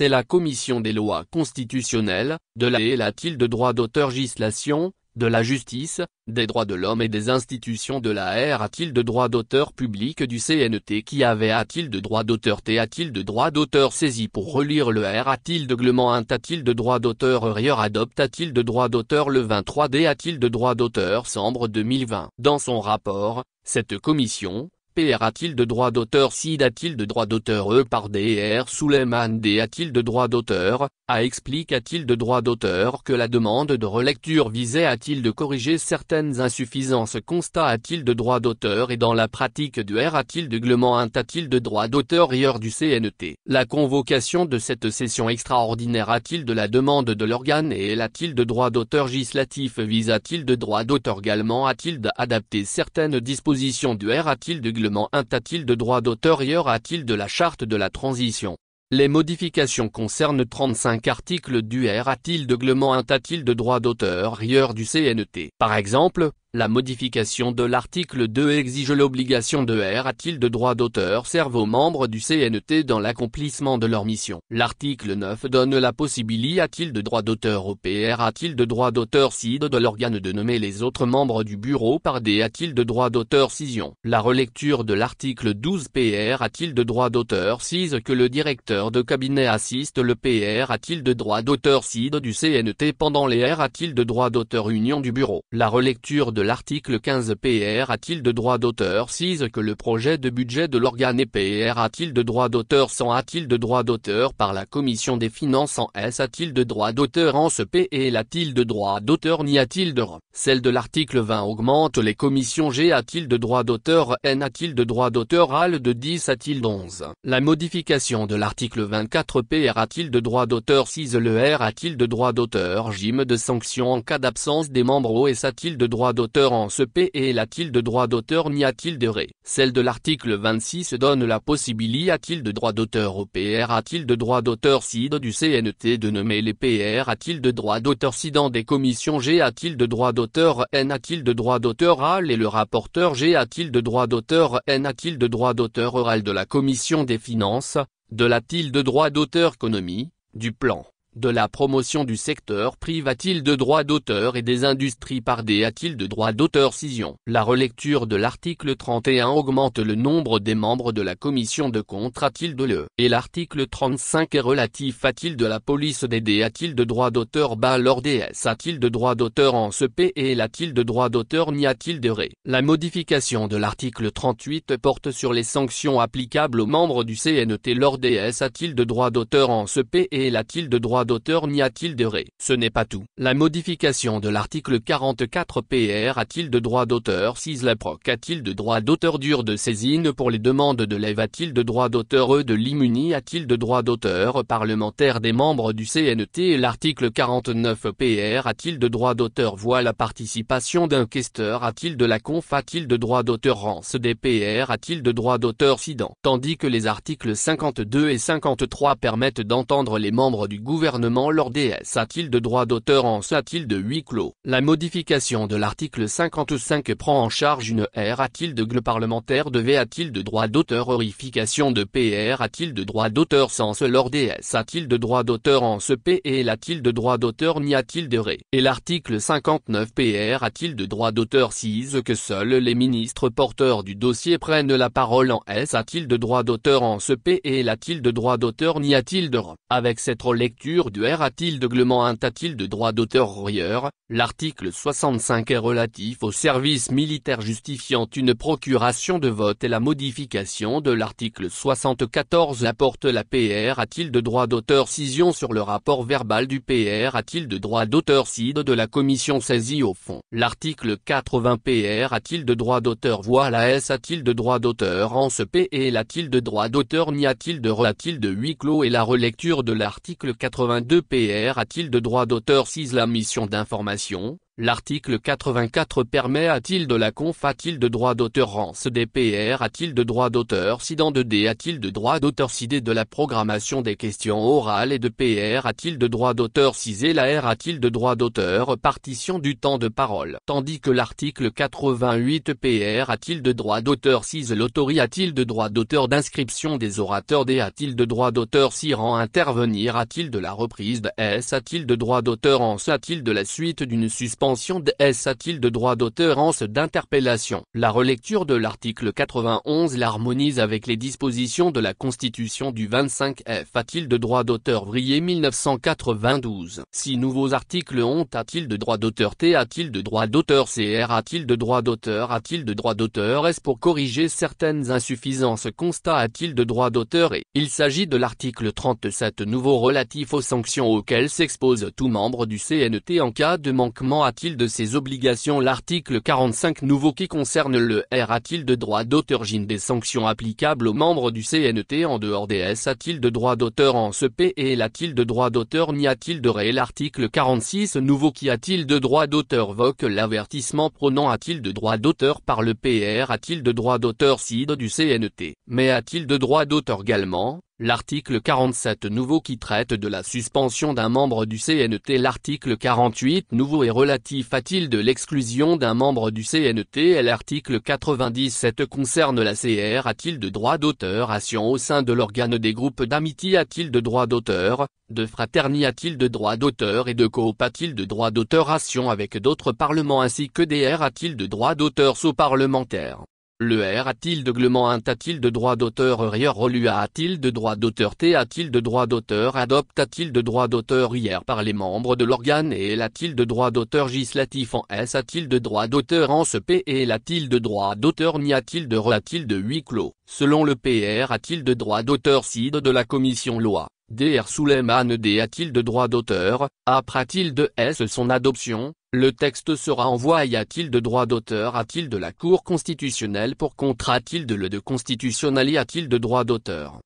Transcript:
C'est la commission des lois constitutionnelles, de la et la-t-il de droit d'auteur législation, de la justice, des droits de l'homme et des institutions de la R-a-t-il de droit d'auteur public du CNT qui avait a-t-il de droit d'auteur T-a-t-il de droit d'auteur saisi pour relire le R-a-t-il de glement a-t-il de droit d'auteur Rieur adopte-a-t-il de droit d'auteur le 23 D a-t-il de droit d'auteur Sambre 2020. Dans son rapport, cette commission, PR a-t-il de droit d'auteur Sid a-t-il de droit d'auteur E par DR Souleymane D a-t-il de droit d'auteur, A explique a-t-il de droit d'auteur que la demande de relecture visait a-t-il de corriger certaines insuffisances constat a-t-il de droit d'auteur et dans la pratique du R a-t-il de glement a-t-il de droit d'auteur Rieur du CNT. La convocation de cette session extraordinaire a-t-il de la demande de l'organe et a-t-il de droit d'auteur législatif vise a-t-il de droit d'auteur également a-t-il d'adapter certaines dispositions du R a-t-il de a-t-il de droit d'auteur Rieur a-t-il de la charte de la transition. Les modifications concernent 35 articles du R a-t-il de glement a-t-il de droit d'auteur Rieur du CNT. Par exemple, la modification de l'article 2 exige l'obligation de R a-t-il de droit d'auteur serve aux membres du CNT dans l'accomplissement de leur mission. L'article 9 donne la possibilité a-t-il de droit d'auteur au PR a-t-il de droit d'auteur CID de l'organe de nommer les autres membres du bureau par des a-t-il de droit d'auteur scission. La relecture de l'article 12 PR a-t-il de droit d'auteur cise que le directeur de cabinet assiste le PR a-t-il de droit d'auteur CID du CNT pendant les R a-t-il de droit d'auteur union du bureau. La relecture de l'article 15 PR a-t-il de droit d'auteur cise que le projet de budget de l'organe et PR a-t-il de droit d'auteur sans a-t-il de droit d'auteur par la commission des finances en S a-t-il de droit d'auteur en ce P et a-t-il de droit d'auteur n'y a-t-il de R. Celle de l'article 20 augmente les commissions G a-t-il de droit d'auteur N a-t-il de droit d'auteur AL de 10 a-t-il 11. La modification de l'article 24 PR a-t-il de droit d'auteur cise le R a-t-il de droit d'auteur régime de sanction en cas d'absence des membres OS a-t-il de droit d'auteur en ce P et a-t-il de droit d'auteur n'y a-t-il de Ré. Celle de l'article 26 donne la possibilité a-t-il de droit d'auteur au PR a-t-il de droit d'auteur CID du CNT de nommer les PR a-t-il de droit d'auteur CID dans des commissions G a-t-il de droit d'auteur N a-t-il de droit d'auteur AL et le rapporteur G a-t-il de droit d'auteur N a-t-il de droit d'auteur oral de la commission des finances, de l'a-t-il de droit d'auteur économie, du plan, de la promotion du secteur privé a-t-il de droit d'auteur et des industries par des a-t-il de droit d'auteur scission. La relecture de l'article 31 augmente le nombre des membres de la commission de compte a-t-il de l'E. Et l'article 35 est relatif a-t-il de la police des D a-t-il de droit d'auteur lors DS a-t-il de droit d'auteur en ce P et a-t-il de droit d'auteur n'y a-t-il de Ré. La modification de l'article 38 porte sur les sanctions applicables aux membres du CNT lors DS a-t-il de droit d'auteur en ce P et a-t-il de droit d'auteur n'y a-t-il de Ré. Ce n'est pas tout. La modification de l'article 44 PR a-t-il de droit d'auteur cise la proc a-t-il de droit d'auteur dur de saisine pour les demandes de lève a-t-il de droit d'auteur E de l'immuni a-t-il de droit d'auteur parlementaire des membres du CNT et l'article 49 PR a-t-il de droit d'auteur voit la participation d'un questeur a-t-il de la conf a-t-il de droit d'auteur rance des PR a-t-il de droit d'auteur sidant tandis que les articles 52 et 53 permettent d'entendre les membres du gouvernement lors DS a-t-il de droit d'auteur en ce a-t-il de huis clos. La modification de l'article 55 prend en charge une R a-t-il de le parlementaire de V a-t-il de droit d'auteur horrification de PR a-t-il de droit d'auteur sans ce lors DS a-t-il de droit d'auteur en ce P et a-t-il de droit d'auteur n'y a-t-il de Ré. Et l'article 59 PR a-t-il de droit d'auteur cise que seuls les ministres porteurs du dossier prennent la parole en S a-t-il de droit d'auteur en ce P et a-t-il de droit d'auteur n'y a-t-il de R. Avec cette relecture du R a-t-il de glement a-t-il de droit d'auteur Rieur, l'article 65 est relatif au service militaire justifiant une procuration de vote et la modification de l'article 74 apporte la PR a-t-il de droit d'auteur scission sur le rapport verbal du PR a-t-il de droit d'auteur CID de la commission saisie au fond. L'article 80 PR a-t-il de droit d'auteur voit la S a-t-il de droit d'auteur en ce P et a-t-il de droit d'auteur n'y a-t-il de Re a-t-il de huis clos et la relecture de l'article 82 PR a-t-il de droit d'auteur cise la mission d'information, L'article 84 permet a-t-il de la conf a-t-il de droit d'auteur rance DPR a-t-il de droit d'auteur SIDAN de D a-t-il de droit d'auteur SID de la programmation des questions orales et de PR a-t-il de droit d'auteur CISE la R a-t-il de droit d'auteur partition du temps de parole. Tandis que l'article 88 PR a-t-il de droit d'auteur CISE l'autori a-t-il de droit d'auteur d'inscription des orateurs D a-t-il de droit d'auteur SI rend intervenir a-t-il de la reprise de S a-t-il de droit d'auteur en ce a-t-il de la suite d'une suspension de S a-t-il de droit d'auteur en ce d'interpellation. La relecture de l'article 91 l'harmonise avec les dispositions de la Constitution du 25 F a-t-il de droit d'auteur Vrier 1992. 6 nouveaux articles ont a-t-il de droit d'auteur T a-t-il de droit d'auteur CR a-t-il de droit d'auteur a-t-il de droit d'auteur S pour corriger certaines insuffisances constat a-t-il de droit d'auteur et il s'agit de l'article 37 nouveau relatif aux sanctions auxquelles s'expose tout membre du CNT en cas de manquement a-t-il de ses obligations l'article 45 nouveau qui concerne le R a-t-il de droit d'auteur JIN des sanctions applicables aux membres du CNT en dehors des S a-t-il de droit d'auteur en ce P et a-t-il de droit d'auteur n'y a-t-il de ré l'article 46 nouveau qui a-t-il de droit d'auteur voque l'avertissement prônant a-t-il de droit d'auteur par le PR a-t-il de droit d'auteur CID du CNT mais a-t-il de droit d'auteur également? L'article 47 nouveau qui traite de la suspension d'un membre du CNT l'article 48 nouveau est relatif a-t-il de l'exclusion d'un membre du CNT et l'article 97 concerne la CR a-t-il de droit d'auteur au sein de l'organe des groupes d'amitié a-t-il de droit d'auteur, de fraternité a-t-il de droit d'auteur et de coop a-t-il de droit d'auteur avec d'autres parlements ainsi que des R a-t-il de droit d'auteur sous parlementaires. Le R a-t-il de glement a-t-il de droit d'auteur hier relu a-t-il de droit d'auteur T a-t-il de droit d'auteur adopte a-t-il de droit d'auteur hier par les membres de l'organe et a-t-il de droit d'auteur législatif en S a-t-il de droit d'auteur en ce P et a-t-il de droit d'auteur n'y a-t-il de re a-t-il de huis clos. Selon le PR a-t-il de droit d'auteur CID de la commission loi. Dr Souleymane D a-t-il de droit d'auteur, a-t-il de S son adoption, le texte sera envoyé a-t-il de droit d'auteur a-t-il de la Cour constitutionnelle pour contre a-t-il de le de constitutionnel a-t-il de droit d'auteur.